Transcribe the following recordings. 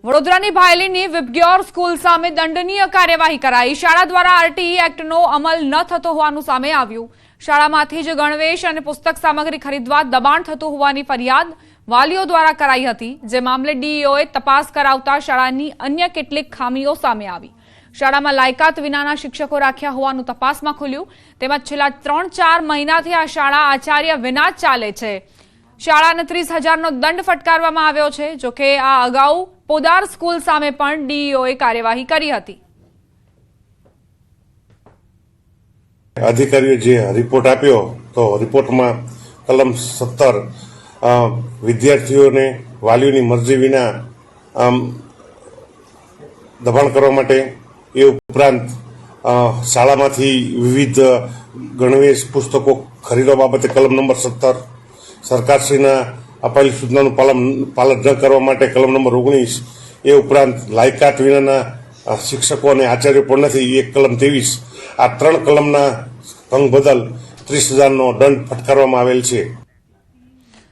વડોદરાની ભાયલીની વિબગ્યોર સ્કૂલ સામે દંડનીય કાર્યવાહી કરાઈ। શાળા દ્વારા આરટીઈ એક્ટનો અમલ ન થતો હોવાનું સામે આવ્યું। શાળામાંથી જ ગણવેશ અને પુસ્તક સામગ્રી ખરીદવા દબાણ થતું હોવાની ફરિયાદ વાલીઓ દ્વારા કરાઈ હતી, જે મામલે ડીઈઓએ તપાસ કરાવતા શાળાની અન્ય કેટલીક ખામીઓ સામે આવી। શાળામાં લાયકાત વિનાના શિક્ષકો રાખ્યા હોવાનું તપાસમાં ખુલ્યું। તેમજ છેલ્લા 3-4 મહિનાથી આ શાળા આચાર્ય વિના જ ચાલે છે। શાળાને 30,000નો દંડ ફટકારવામાં આવ્યો છે। જો કે આ અગાઉ પોદાર સ્કૂલ સામે પણ ડીઈઓએ કાર્યવાહી કરી હતી। અધિકારીએ જે રિપોર્ટ આપ્યો તો રિપોર્ટમાં કલમ 17 વિદ્યાર્થીઓને વાલીઓની મરજી વિના દબાણ કરવા માટે, એ ઉપરાંત શાળામાંથી વિવિધ ગણવેશ પુસ્તકો ખરીદવા બાબતે કલમ નંબર 17, સરકારશ્રીના અપાયેલી સૂચનાનું પાલન ન કરવા માટે કલમ નંબર 19, એ ઉપરાંત લાયકાત વિનાના શિક્ષકો અને આચાર્યો પણ નથી, એ કલમ 23, આ 3 કલમના ભંગ બદલ 30,000નો દંડ ફટકારવામાં આવેલ છે।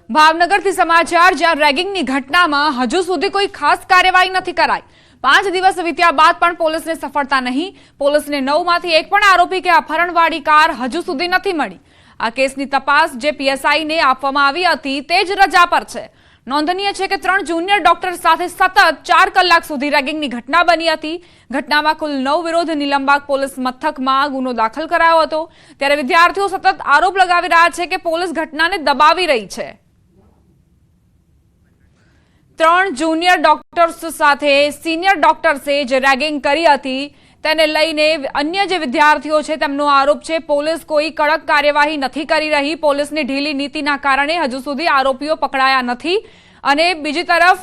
ભાવનગરથી સમાચાર, જ્યાં રેગિંગની ઘટનામાં હજુ સુધી કોઈ ખાસ કાર્યવાહી નથી કરાઈ। 5 દિવસ વીત્યા બાદ પણ પોલીસને સફળતા નહીં। પોલીસને 9માંથી એક પણ આરોપી કે અપહરણવાળી કાર હજુ સુધી નથી મળી। આ કેસની તપાસ જે પીએસઆઈને આપવામાં આવી હતી તે જ રજા પર છે। નોંધનીય છે કે 3 જુનિયર ડોક્ટર સાથે સતત 4 કલાક સુધી રેગિંગની ઘટના બની હતી। ઘટનામાં કુલ 9 વિરુદ્ધ નીલમબાગ પોલીસ મથકમાં ગુનો દાખલ કરાયો હતો। ત્યારે વિદ્યાર્થીઓ સતત આરોપ લગાવી રહ્યા છે કે પોલીસ ઘટનાને દબાવી રહી છે। 3 જુનિયર ડોક્ટર્સ સાથે સિનિયર ડોક્ટર્સે જે રેગિંગ કરી હતી તેને લઈને અન્ય જે વિદ્યાર્થીઓ છે તેમનો આરોપ છે પોલીસ કોઈ કડક કાર્યવાહી નથી કરી રહી। પોલીસની ઢીલી નીતિના કારણે હજુ સુધી આરોપીઓ પકડાયા નથી। અને બીજી તરફ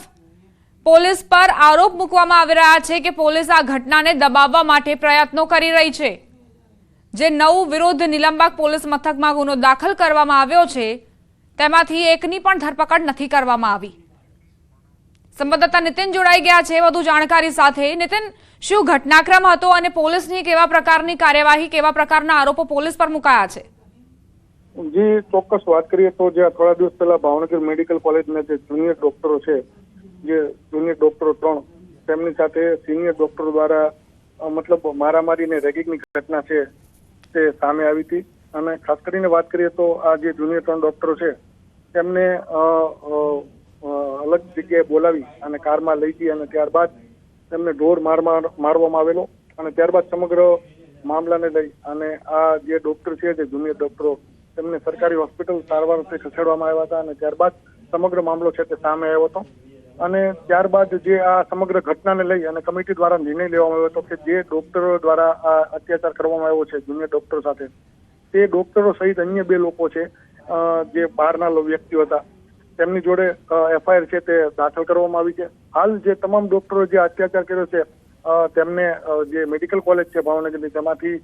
પોલીસ પર આરોપ મૂકવામાં આવી રહ્યા છે કે પોલીસ આ ઘટનાને દબાવવા માટે પ્રયત્નો કરી રહી છે। જે 9 વિરુદ્ધ નીલમબાગ પોલીસ મથકમાં ગુનો દાખલ કરવામાં આવ્યો છે તેમાંથી એકની પણ ધરપકડ નથી કરવામાં આવી। સંવાદદાતા નીતિન જોડાઈ ગયા છે વધુ જાણકારી સાથે। નીતિન, શું ઘટનાક્રમ હતો અને પોલીસની કેવા પ્રકારની કાર્યવાહી, કેવા પ્રકારના આરોપો પોલીસ પર મુકાયા છે? જી, ચોક્કસ વાત કરીએ તો જે થોડા દિવસ પહેલા ભાવનગર મેડિકલ કોલેજના જે જુનિયર ડોક્ટરો છે, જે જુનિયર ડોક્ટરો 3, તેમની સાથે સિનિયર ડોક્ટરો દ્વારા મતલબ મારામારી ને રેગિંગની ઘટના છે તે સામે આવી હતી। અને ખાસ કરીને વાત કરીએ તો આ જે જુનિયર 3 ડોક્ટરો છે તેમને અલગ જગ્યાએ બોલાવી અને કારમાં લઈ જઈ અને ત્યારબાદ તેમને ઢોર મારવામાં આવેલો। અને ત્યારબાદ સમગ્ર મામલાને લઈ અને આ જે ડોક્ટર છે, જે જુનિયર ડોક્ટરો, તેમને સરકારી હોસ્પિટલ સારવારથી ખસેડવામાં આવ્યા હતા। અને ત્યારબાદ સમગ્ર મામલો છે તે સામે આવ્યો હતો। અને ત્યારબાદ જે આ સમગ્ર ઘટનાને લઈ અને કમિટી દ્વારા નિર્ણય લેવામાં આવ્યો હતો કે જે ડોક્ટરો દ્વારા આ અત્યાચાર કરવામાં આવ્યો છે જુનિયર ડોક્ટરો સાથે, તે ડોક્ટરો સહિત અન્ય 2 લોકો છે જે બહારના વ્યક્તિઓ હતા, તેમની જોડે એફઆઈઆર છે તે દાખલ કરવામાં આવી છે। હાલ જે તમામ ડોક્ટરો જે અત્યાચાર કર્યો છે તેમને જે મેડિકલ કોલેજ છે ભાવનગરની, તેમાંથી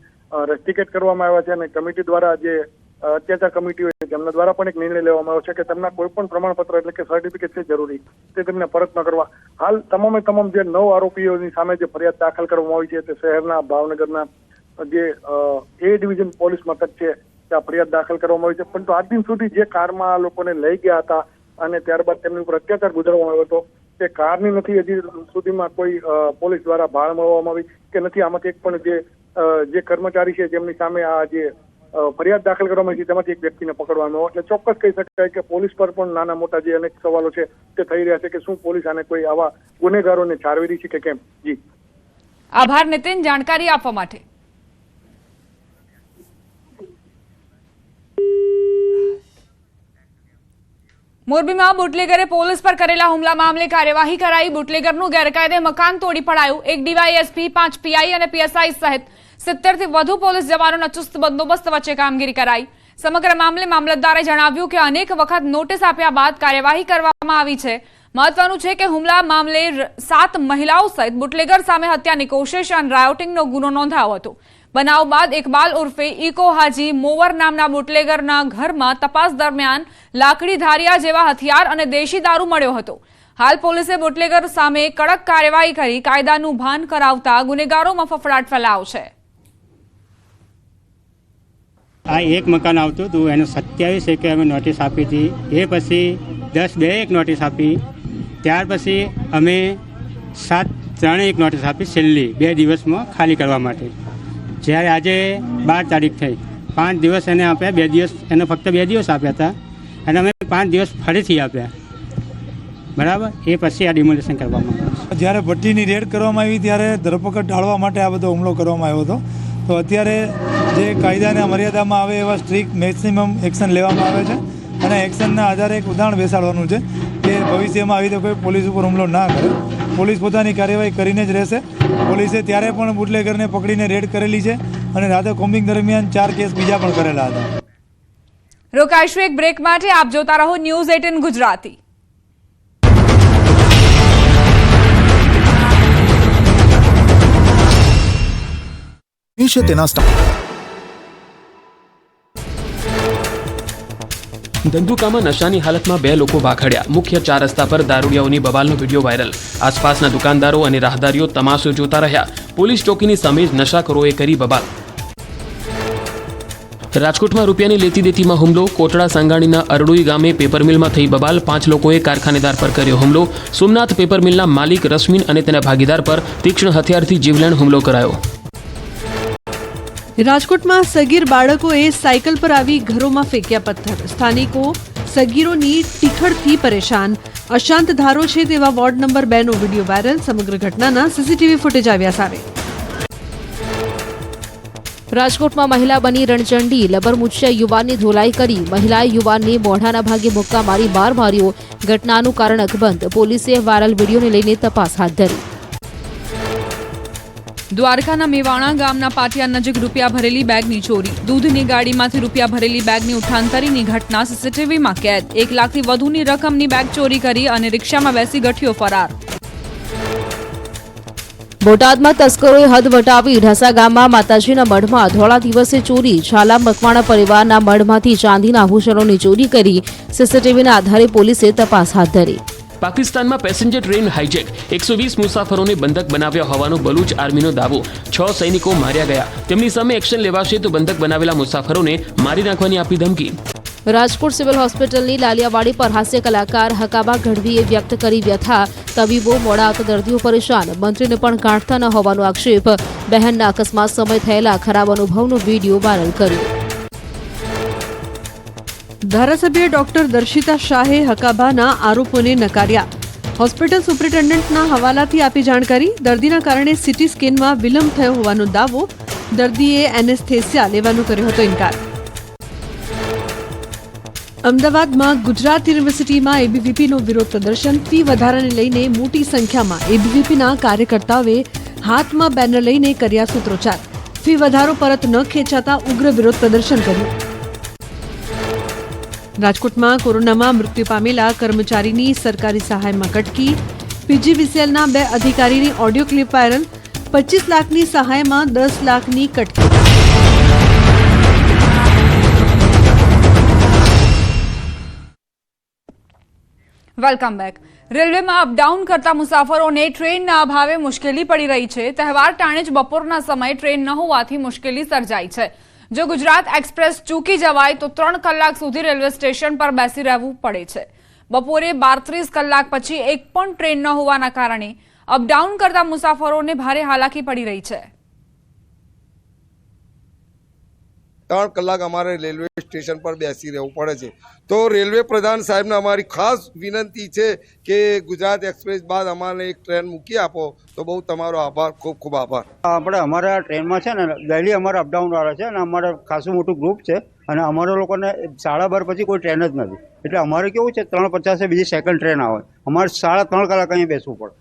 રેસ્ટિકેટ કરવામાં આવ્યા છે। અને કમિટી દ્વારા જે અત્યાચાર કમિટી હોય છે તેમના દ્વારા પણ એક નિર્ણય લેવામાં આવ્યો છે કે તેમના કોઈ પણ પ્રમાણપત્ર એટલે કે સર્ટિફિકેટ છે જરૂરી, તે તેમને પરત ન કરવા। હાલ તમામે તમામ જે 9 આરોપીઓની સામે જે ફરિયાદ દાખલ કરવામાં આવી છે તે શહેરના ભાવનગરના જે એ ડિવિઝન પોલીસ મથક છે ત્યાં ફરિયાદ દાખલ કરવામાં આવી છે। પરંતુ આજ દિન સુધી જે કારમાં આ લોકોને લઈ ગયા હતા અને ત્યારબાદ તેમની ઉપર અત્યાચાર ગુજારવામાં આવ્યો હતો તે કારની નથી હજી સુધીમાં કોઈ પોલીસ દ્વારા ભાળ મળવામાં આવી કે નથી। આમાંથી એક પણ જે કર્મચારી છે જેમની સામે આ જે ફરિયાદ દાખલ કરવામાં આવી છે તેમાંથી એક વ્યક્તિને પકડવામાં આવ્યો। એટલે ચોક્કસ કહી શકાય કે પોલીસ પર પણ નાના મોટા જે અનેક સવાલો છે તે થઈ રહ્યા છે કે શું પોલીસ આને કોઈ આવા ગુનેગારોને છારવી રહી છે કે કેમ। જી, આભાર નીતિન જાણકારી આપવા માટે। મોરબીમાં બુટલેગરે પોલીસ પર કરેલા હુમલા મામલે કાર્યવાહી કરાઈ। બુટલેગરનું ગેરકાયદે મકાન તોડી પડાયું। 1 ડીવાયએસપી, 5 પીઆઈ અને પીએસઆઈ સહિત 70થી વધુ પોલીસ જવાનોના ચુસ્ત બંદોબસ્ત વચ્ચે કામગીરી કરાઈ। સમગ્ર મામલે મામલતદારે જણાવ્યું કે અનેક વખત નોટિસ આપ્યા બાદ કાર્યવાહી કરવામાં આવી છે। મહત્વનું છે કે હુમલા મામલે 7 મહિલાઓ સહિત બુટલેગર સામે હત્યાની કોશિશ અને રાયોટિંગનો ગુનો નોંધાયો હતો। બનાવ બાદ ઇકબાલ ઉર્ફે ઇકો હાજી મોવર નામના બુટલેગરના ઘરમાં તપાસ દરમિયાન લાકડી, ધારિયા જેવા હથિયાર અને દેશી દારૂ મળ્યો હતો। હાલ પોલીસે બુટલેગર સામે કડક કાર્યવાહી કરી કાયદાનું ભાન કરાવતા ગુનેગારોમાં ફફડાટ ફેલાયો છે। આ એક મકાન આવતું હતું, એને 27 એકે અમે નોટિસ આપી હતી। એ પછી 10/2 એક નોટિસ આપી। ત્યાર પછી અમે ત્રણેય એક નોટિસ આપી છેલ્લી 2 દિવસમાં ખાલી કરવા માટે. જ્યારે આજે 12 તારીખ થઈ, 5 દિવસ એને આપ્યા, 2 દિવસ એને ફક્ત 2 દિવસ આપ્યા હતા અને અમે 5 દિવસ ફરીથી આપ્યા. બરાબર, એ પછી આ ડિમોલિશન કરવામાં આવ્યું. જ્યારે ભટ્ટીની રેડ કરવામાં આવી ત્યારે ધરપકડ ટાળવા માટે આ બધો હુમલો કરવામાં આવ્યો હતો. તો અત્યારે જે કાયદાના મર્યાદામાં આવે એવા સ્ટ્રિક્ટ મેક્સિમમ એક્શન લેવામાં આવે છે અને એક્શનના આધારે એક ઉદાહરણ બેસાડવાનું છે કે ભવિષ્યમાં આવી રીતે કોઈ પોલીસ ઉપર હુમલો ના કરે. પોલીસ પોતાની કાર્યવાહી કરીને જ રહેશે. પોલીસે ત્યારે પણ બુટલેગરને પકડીને રેડ કરેલી છે અને રાતે કોમ્બિંગ દરમિયાન 4 કેસ બીજા પણ કરેલા હતા. રોકાઈશું એક બ્રેક માટે. આપ જોતા રહો ન્યૂઝ 18 ગુજરાતી. ધંધુકામાં નશાની હાલતમાં 2 લોકો વાખડ્યા. મુખ્ય 4 રસ્તા પર દારૂડિયાઓની બબાલનો વિડીયો વાયરલ. આસપાસના દુકાનદારો અને રાહદારીઓ તમાશો જોતા રહ્યા. પોલીસ ચોકીની સામે જ નશાખોરોએ કરી બબાલ. રાજકોટમાં રૂપિયાની લેતી દેતીમાં હુમલો. કોટડા સાંગાણીના અરડુઈ ગામે પેપર મિલમાં થઈ બબાલ. 5 લોકોએ કારખાનેદાર પર કર્યો હુમલો. સોમનાથ પેપર મિલના માલિક રશ્મિન અને તેના ભાગીદાર પર તીક્ષ્ણ હથિયારથી જીવલેણ હુમલો કરાયો. રાજકોટમાં સગીર બાળકોએ સાયકલ પર આવી ઘરોમાં ફેંક્યા પથ્થર. સ્થાનિકો સગીરોની ટીખળથી પરેશાન. અશાંત ધારો છે તેવા વોર્ડ નંબર 2 નો વિડીયો વાયરલ. સમગ્ર ઘટનાના સીસીટીવી ફૂટેજ આવ્યા સામે. રાજકોટમાં મહિલા બની રણચંડી. લબરમુચ્યા યુવાનની ધોલાઈ કરી. મહિલાએ યુવાનને મોઢાના ભાગે મુક્કા મારી માર માર્યો. ઘટનાનું કારણ અકબંધ. પોલીસે વાયરલ વિડીયોને લઈને તપાસ હાથ ધરી. દ્વારકાના મેવાણા ગામના પાટિયા નજીક રૂપિયા ભરેલી બેગની ચોરી. દૂધની ગાડીમાંથી રૂપિયા ભરેલી બેગની ઉઠાંતરીની ઘટના સીસીટીવીમાં કેદ. 1 લાખથી વધુની રકમની બેગ ચોરી કરી અને રિક્ષામાં બેસી ગઠિયો ફરાર. બોટાદમાં તસ્કરોએ હદ વટાવી ઢસા ગામમાં માતાજીના મઢમાં ધોળા દિવસે ચોરી. છાલા મકવાણા પરિવારના મઢમાંથી ચાંદીના આભૂષણોની ચોરી કરી. સીસીટીવીના આધારે પોલીસે તપાસ હાથ ધરી. પાકિસ્તાનમાં પેસેન્જર ટ્રેન હાઈજેક. 120 મુસાફરોને બંધક બનાવ્યા હોવાનો બલુચ આર્મીનો દાવો. 6 સૈનિકો માર્યા ગયા. તેમની સામે એક્શન લેવાશે તો બંધક બનાવેલા મુસાફરોને મારી નાખવાની આપી ધમકી. રાજકોટ સિવિલ હોસ્પિટલની લાલિયાવાડી પર હાસ્ય કલાકાર હકાબા ગઢવીએ વ્યક્ત કરી વ્યથા. તબીબો મોડા આવતા દર્દીઓ પરેશાન. મંત્રીને પણ ગાંઠતા ન હોવાનો આક્ષેપ. બહેનના અકસ્માત સમય થયેલા ખરાબ અનુભવનો વિડીયો વાયરલ કર્યો. ધારાસભ્ય ડોક્ટર દર્શિતા શાહે હકાબાના આરોપોને નકાર્યા. હોસ્પિટલ સુપ્રિન્ટેન્ડન્ટના હવાલાથી આપી જાણકારી. દર્દીના કારણે સીટી સ્કેનમાં વિલંબ થયો હોવાનો દાવો. દર્દીએ એનેસ્થેસિયા લેવાનો કર્યો હતો ઇનકાર. અમદાવાદમાં ગુજરાત યુનિવર્સિટીમાં એબીવીપીનો વિરોધ પ્રદર્શન. ફી વધારાને લઈને મોટી સંખ્યામાં એબીવીપીના કાર્યકર્તાઓએ હાથમાં બેનર લઈને કર્યા સૂત્રોચ્ચાર. ફી વધારો પરત ન ખેંચાતા ઉગ્ર વિરોધ પ્રદર્શન કર્યું. રાજકોટમાં કોરોનામાં મૃત્યુ પામેલા કર્મચારીની સરકારી સહાયમાં કટકી. પીજીવીસીએલના 2 અધિકારીની ઓડિયો ક્લિપ વાયરલ. 25 લાખની સહાયમાં 10 લાખની કટકી. Welcome back. રેલવેમાં અપડાઉન કરતા મુસાફરોને ટ્રેનના અભાવે મુશ્કેલી પડી રહી છે. તહેવાર ટાણે જ બપોરના સમયે ટ્રેન ન હોવાથી મુશ્કેલી સર્જાઈ છે. જો ગુજરાત એક્સપ્રેસ ચૂકી જવાય તો 3 કલાક સુધી રેલવે સ્ટેશન પર બેસી રહેવું પડે છે. બપોરે 12-30 કલાક પછી એક પણ ટ્રેન ન હોવાના કારણે અપડાઉન કરતા મુસાફરોને ભારે હાલાકી પડી રહી છે. 3 કલાક અમારે રેલવે સ્ટેશન પર બેસી રહેવું પડે છે. તો રેલવે પ્રધાન સાહેબને અમારી ખાસ વિનંતી છે કે ગુજરાત એક્સપ્રેસ બાદ અમારે એક ટ્રેન મૂકી આપો તો બહુ તમારો આભાર, ખૂબ ખૂબ આભાર. આપણે અમારા ટ્રેનમાં છે ને ડેલી અમારે અપડાઉન વાળા છે અને અમારે ખાસું મોટું ગ્રુપ છે અને અમારા લોકોને 12:30 પછી કોઈ ટ્રેન જ નથી. એટલે અમારે કેવું છે 3:50 બીજી સેકન્ડ ટ્રેન આવે. અમારે 3.5 કલાક અહીંયા બેસવું પડે.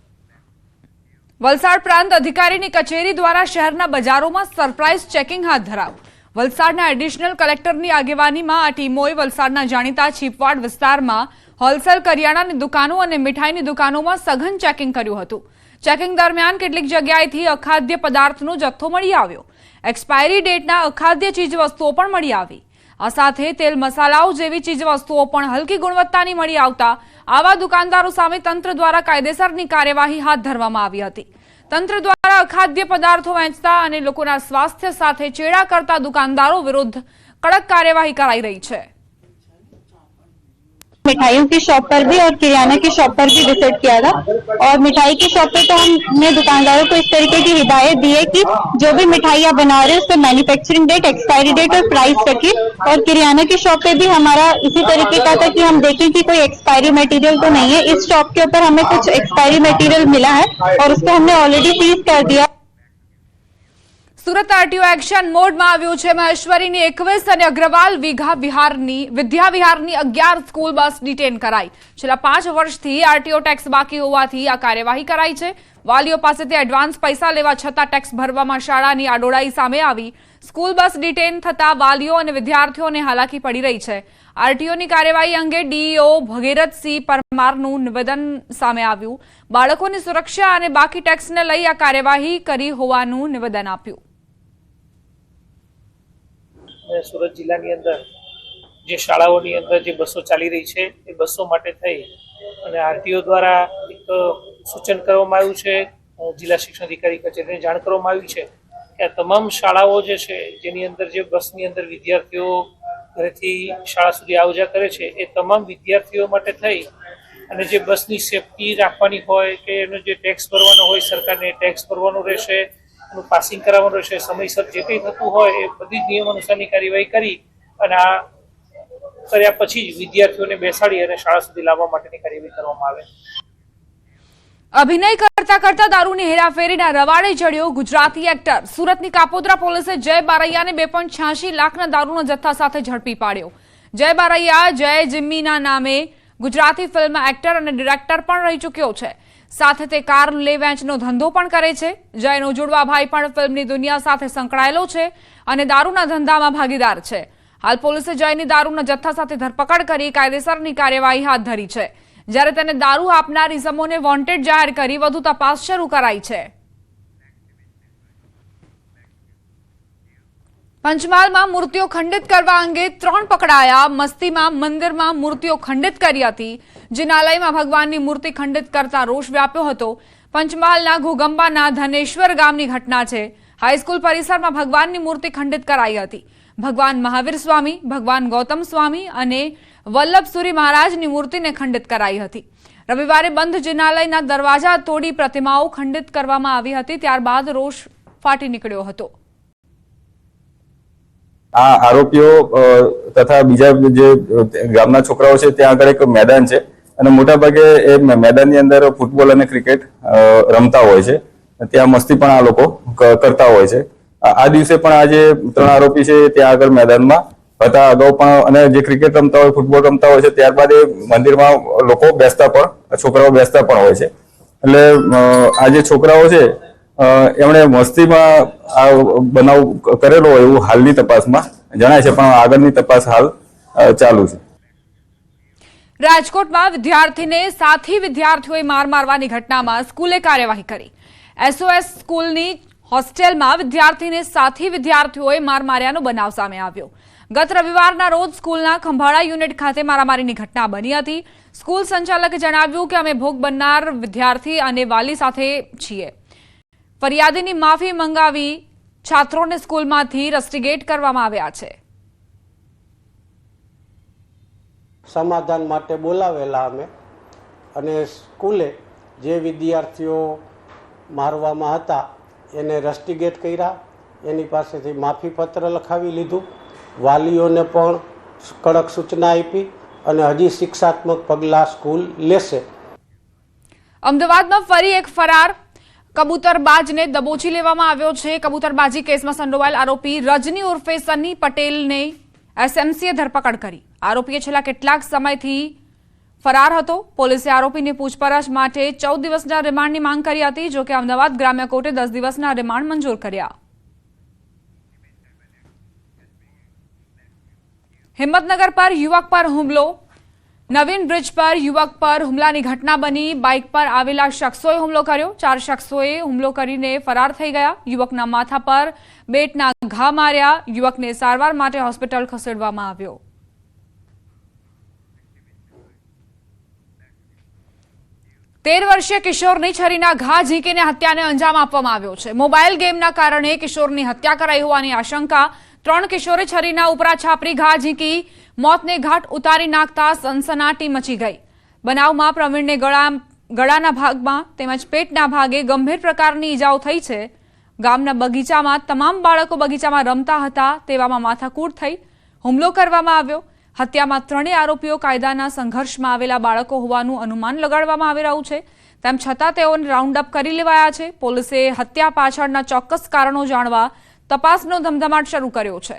વલસાડ પ્રાંત અધિકારીની કચેરી દ્વારા શહેરના બજારોમાં સરપ્રાઇઝ ચેકિંગ હાથ ધરાયું. વલસાડના એડિશનલ કલેક્ટરની આગેવાનીમાં આ ટીમોએ વલસાડના જાણીતા છીપવાડ વિસ્તારમાં હોલસેલ કરિયાણાની દુકાનો અને મીઠાઈની દુકાનોમાં સઘન ચેકિંગ કર્યું હતું. ચેકિંગ દરમિયાન કેટલીક જગ્યાએથી અખાદ્ય પદાર્થનો જથ્થો મળી આવ્યો. એક્સપાયરી ડેટના અખાદ્ય ચીજવસ્તુઓ પણ મળી આવી. આ સાથે તેલ મસાલાઓ જેવી ચીજવસ્તુઓ પણ હલકી ગુણવત્તાની મળી આવતા આવા દુકાનદારો સામે તંત્ર દ્વારા કાયદેસરની કાર્યવાહી હાથ ધરવામાં આવી હતી. તંત્ર દ્વારા અખાદ્ય પદાર્થો વેચતા અને લોકોના સ્વાસ્થ્ય સાથે ચેડા કરતા દુકાનદારો વિરુદ્ધ કડક કાર્યવાહી કરાઈ રહી છે. मिठाइयों की शॉप पर भी और किराना की शॉप पर भी विजिट किया था। और मिठाई की शॉप पे तो हमने दुकानदारों को इस तरीके की हिदायत दी है कि जो भी मिठाई आप बना रहे हैं उस पर मैन्युफैक्चरिंग डेट, एक्सपायरी डेट और प्राइस रखिए। और किराना की शॉप पे भी हमारा इसी तरीके का था कि हम देखें कि कोई एक्सपायरी मटेरियल तो नहीं है। इस शॉप के ऊपर हमें कुछ एक्सपायरी मटेरियल मिला है और उसको हमने ऑलरेडी सीज कर दिया। સુરત આરટીઓ એક્શન મોડમાં આવ્યું છે। મહેશ્વરીની 21 અને અગ્રવાલ વિદ્યા વિહારની 11 સ્કૂલ બસ ડિટેન કરાઈ। છેલ્લા 5 વર્ષથી આરટીઓ ટેક્સ બાકી હોવાથી આ કાર્યવાહી કરાઈ છે। વાલીઓ પાસેથી એડવાન્સ પૈસા લેવા છતાં ટેક્સ ભરવામાં શાળાની આડોડાઈ સામે આવી। સ્કૂલ બસ ડિટેન થતા વાલીઓ અને વિદ્યાર્થીઓને હાલાકી પડી રહી છે। આરટીઓની કાર્યવાહી અંગે ડીઈઓ ભગીરથસિંહ પરમારનું નિવેદન સામે આવ્યું। બાળકોની સુરક્ષા અને બાકી ટેક્સને લઈ આ કાર્યવાહી કરી હોવાનું નિવેદન આપ્યું। સુરત જિલ્લાની અંદર જે શાળાઓની અંદર જે બસો ચાલી રહી છે એ બસો માટે થઈ અને આરટીઓ દ્વારા એક સૂચન કરવામાં આવ્યું છે। જિલ્લા શિક્ષણ અધિકારી કચેરીને જાણ કરવામાં આવી છે કે આ તમામ શાળાઓ જે છે જેની અંદર જે બસની અંદર વિદ્યાર્થીઓ ઘરેથી શાળા સુધી આવ જા કરે છે એ તમામ વિદ્યાર્થીઓ માટે થઈ અને જે બસની સેફટી રાખવાની હોય કે એનો જે ટેક્સ ભરવાનો હોય સરકારને ટેક્સ ભરવાનો રહેશે, પાસિંગ કરાવવાનું રહેશે, સમયસર જે કંઈ થતું હોય એ બધી જ નિયમ અનુસારની કાર્યવાહી કરી અને આ કર્યા પછી જ વિદ્યાર્થીઓને બેસાડી અને શાળા સુધી લાવવા માટેની કાર્યવાહી કરવામાં આવે। અભિનય કરતા કરતા દારૂની હેરાફેરીના રવાડે ચડ્યો ગુજરાતી એક્ટર। સુરતની કાપોદ્રા પોલીસે જય બારૈયાને 2.86 લાખના દારૂના જથ્થા સાથે ઝડપી પાડ્યો। જય બારૈયા જય જિમ્મીના નામે ગુજરાતી ફિલ્મ એક્ટર અને ડિરેક્ટર પણ રહી ચૂક્યો છે। સાથે તે કાર લે વેચનો ધંધો પણ કરે છે। જયનો જોડવા ભાઈ પણ ફિલ્મની દુનિયા સાથે સંકળાયેલો છે અને દારૂના ધંધામાં ભાગીદાર છે। હાલ પોલીસે જયની દારૂના જથ્થા સાથે ધરપકડ કરી કાયદેસરની કાર્યવાહી હાથ ધરી છે, જ્યારે તેને દારૂ આપનાર ઇસમોને વોન્ટેડ જાહેર કરી વધુ તપાસ શરૂ કરાઈ છે। પંચમહાલમાં મૂર્તિઓ ખંડિત કરવા અંગે 3 પકડાયા। મસ્તીમાં મંદિરમાં મૂર્તિઓ ખંડિત કરી હતી। જિનાલયમાં ભગવાનની મૂર્તિ ખંડિત કરતા રોષ વ્યાપ્યો હતો। પંચમહાલના ઘોગંબાના ધનેશ્વર ગામની ઘટના છે। હાઈસ્કૂલ પરિસરમાં ભગવાનની મૂર્તિ ખંડિત કરાઈ હતી। ભગવાન મહાવીર સ્વામી, ભગવાન ગૌતમ સ્વામી અને વલ્લભસુરી મહારાજની મૂર્તિને ખંડિત કરાઈ હતી। રવિવારે બંધ જિનાલયના દરવાજા તોડી પ્રતિમાઓ ખંડિત કરવામાં આવી હતી। ત્યારબાદ રોષ ફાટી નીકળ્યો હતો। આ આરોપીઓ તથા બીજા જે ગામના છોકરાઓ છે ત્યાં આગળ એક મેદાન છે અને મોટાભાગે એ મેદાનની અંદર ફૂટબોલ અને ક્રિકેટ રમતા હોય છે। ત્યાં મસ્તી પણ આ લોકો કરતા હોય છે। આ દિવસે પણ આ જે 3 આરોપી છે ત્યાં આગળ મેદાનમાં હતા। અગાઉ પણ અને જે ક્રિકેટ રમતા હોય, ફૂટબોલ રમતા હોય છે, ત્યારબાદ એ મંદિરમાં લોકો બેસતા પણ, છોકરાઓ બેસતા પણ હોય છે। એટલે આ જે છોકરાઓ છે એમણે મસ્તીમાં આ બનાવ કરેલો હોય એવું હાલની તપાસમાં જણાય છે, પણ આગળની તપાસ હાલ ચાલુ છે। રાજકોટમાં વિદ્યાર્થીને સાથી વિદ્યાર્થીઓએ માર મારવાની ઘટનામાં સ્કૂલે કાર્યવાહી કરી। એસઓએસ સ્કૂલની હોસ્ટેલમાં વિદ્યાર્થીને સાથી વિદ્યાર્થીઓએ માર માર્યાનો બનાવ સામે આવ્યો। ગત રવિવારના રોજ સ્કૂલના ખંભાળા યુનિટ ખાતે મારામારીની ઘટના બની હતી। સ્કૂલ સંચાલકે જણાવ્યું કે અમે ભોગ બનનાર વિદ્યાર્થી અને વાલી સાથે છીએ। ફરિયાદીની માફી મંગાવી છાત્રોને સ્કૂલમાંથી રસ્ટિગેટ કરવામાં આવ્યા છે। સમાધાન માટે બોલાવેલા અમે અને સ્કૂલે જે વિદ્યાર્થીઓ મારવામાં હતા એને રસ્ટિગેટ કર્યા, એની પાસેથી માફીપત્ર લખાવી લીધું, વાલીઓને પણ કડક સૂચના આપી અને હજી શિક્ષાત્મક પગલાં સ્કૂલ લેશે। અમદાવાદમાં ફરી એક ફરાર કબૂતરબાજને દબોચી લેવામાં આવ્યો છે। કબૂતરબાજી કેસમાં સંડોવાયેલ આરોપી રજની ઉર્ફે સની પટેલને એસએમસીએ ધરપકડ કરી। આરોપીએ છેલ્લા કેટલાક સમયથી ફરાર હતો। પોલીસે આરોપીની પૂછપરછ માટે 14 દિવસના રિમાન્ડની માંગ કરી હતી, જો કે અમદાવાદ ગ્રામ્ય કોર્ટે 10 દિવસના રિમાન્ડ મંજૂર કર્યા। હિંમતનગર પર યુવક પર હુમલો। નવીન બ્રિજ પર યુવક પર હુમલાની ઘટના બની। બાઇક પર આવેલા શખ્સોએ હુમલો કર્યો। 4 શખ્સોએ હુમલો કરીને ફરાર થઈ ગયા। યુવકના માથા પર બેટના ઘા માર્યા। યુવકને સારવાર માટે હોસ્પિટલ ખસેડવામાં આવ્યો। તેર વર્ષીય કિશોરની છરીના ઘા ઝીંકીને હત્યાને અંજામ આપવામાં આવ્યો છે। મોબાઈલ ગેમના કારણે કિશોરની હત્યા કરાઈ હોવાની આશંકા 3 કિશોરે છરીના ઉપરા છાપરી ઘા ઝીંકી મોતને ઘાટ ઉતારી નાખતા સનસનાટી મચી ગઈ. બનાવમાં પ્રવીણને ગળાના ભાગમાં તેમજ પેટના ભાગે ગંભીર પ્રકારની ઈજાઓ થઈ છે. ગામના બગીચામાં તમામ બાળકો બગીચામાં રમતા હતા તેવામાં માથાકૂટ થઈ હુમલો કરવામાં આવ્યો. હત્યામાં 3 આરોપીઓ કાયદાના સંઘર્ષમાં આવેલા બાળકો હોવાનું અનુમાન લગાડવામાં આવી રહ્યું છે. તેમ છતાં તેઓને રાઉન્ડ અપ કરી લેવાયા છે. પોલીસે હત્યા પાછળના ચોક્કસ કારણો જાણવા તપાસનો ધમધમાટ શરૂ કર્યો છે.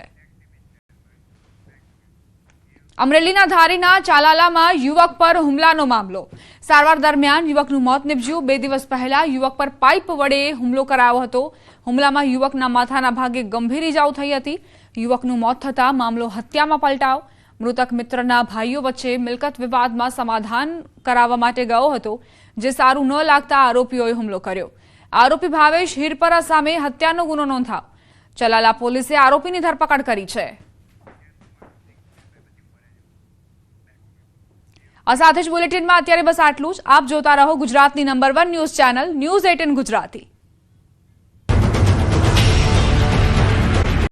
અમરેલીના ધારીના ચાલાલામાં યુવક પર હુમલાનો મામલો. સારવાર દરમિયાન યુવકનું મોત નીપજ્યું. 2 દિવસ પહેલા યુવક પર પાઇપ વડે હુમલો કરાયો હતો. હુમલામાં યુવકના માથાના ભાગે ગંભીર ઈજાઓ થઈ હતી. યુવકનું મોત થતાં મામલો હત્યામાં પલટાયો. મૃતક મિત્રના ભાઈઓ વચ્ચે મિલકત વિવાદમાં સમાધાન કરાવવા માટે ગયો હતો, જે સારું ન લાગતા આરોપીઓએ હુમલો કર્યો. આરોપી ભાવેશ હિરપરા સામે હત્યાનો ગુનો નોંધાયો. ચલાલા પોલીસે આરોપીની ધરપકડ કરી છે. આ સાથે જ બુલેટિનમાં અત્યારે બસ આટલું જ. આપ જોતા રહો ગુજરાતની number 1 news channel news 18 Gujarati.